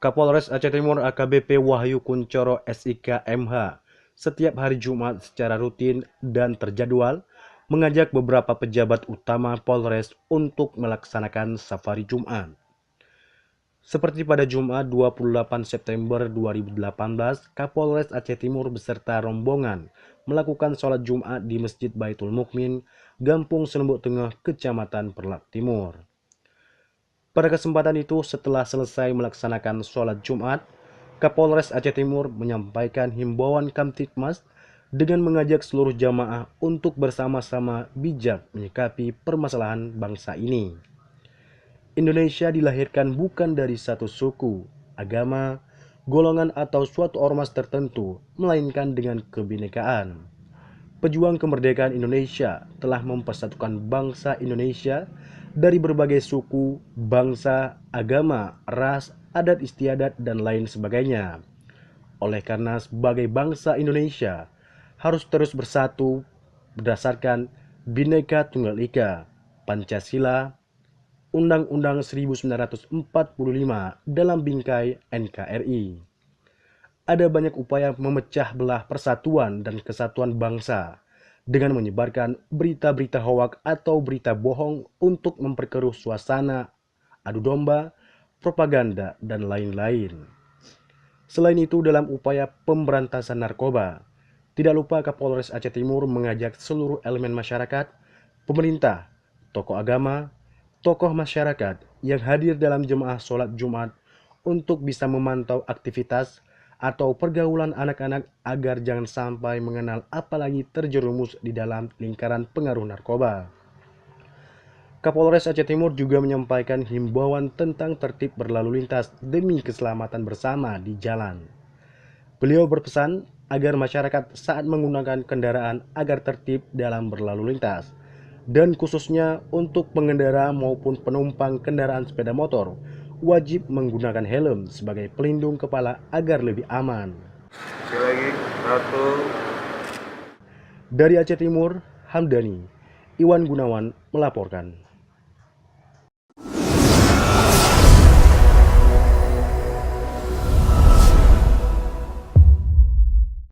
Kapolres Aceh Timur AKBP Wahyu Kuncoro SIK MH setiap hari Jumat secara rutin dan terjadwal mengajak beberapa pejabat utama Polres untuk melaksanakan safari Jumat. Seperti pada Jumat 28 September 2018, Kapolres Aceh Timur beserta rombongan melakukan sholat Jumat di Masjid Baitul Mukmin, Gampung Senembuk Tengah, Kecamatan Perlak Timur. Pada kesempatan itu, setelah selesai melaksanakan sholat Jumat, Kapolres Aceh Timur menyampaikan himbauan Kamtibmas dengan mengajak seluruh jamaah untuk bersama-sama bijak menyikapi permasalahan bangsa ini. Indonesia dilahirkan bukan dari satu suku, agama, golongan atau suatu ormas tertentu, melainkan dengan kebinekaan. Pejuang kemerdekaan Indonesia telah mempersatukan bangsa Indonesia dari berbagai suku, bangsa, agama, ras, adat istiadat, dan lain sebagainya. Oleh karena sebagai bangsa Indonesia harus terus bersatu berdasarkan Bhinneka Tunggal Ika, Pancasila, Undang-Undang 1945 dalam bingkai NKRI. Ada banyak upaya memecah belah persatuan dan kesatuan bangsa dengan menyebarkan berita-berita hoak atau berita bohong untuk memperkeruh suasana, adu domba, propaganda, dan lain-lain. Selain itu, dalam upaya pemberantasan narkoba, tidak lupa Kapolres Aceh Timur mengajak seluruh elemen masyarakat, pemerintah, tokoh agama, tokoh masyarakat yang hadir dalam jemaah sholat Jumat untuk bisa memantau aktivitas atau pergaulan anak-anak agar jangan sampai mengenal apalagi terjerumus di dalam lingkaran pengaruh narkoba. Kapolres Aceh Timur juga menyampaikan himbauan tentang tertib berlalu lintas demi keselamatan bersama di jalan. Beliau berpesan agar masyarakat saat menggunakan kendaraan agar tertib dalam berlalu lintas, dan khususnya untuk pengendara maupun penumpang kendaraan sepeda motor wajib menggunakan helm sebagai pelindung kepala agar lebih aman. Lagi satu. Dari Aceh Timur, Hamdani Iwan Gunawan melaporkan.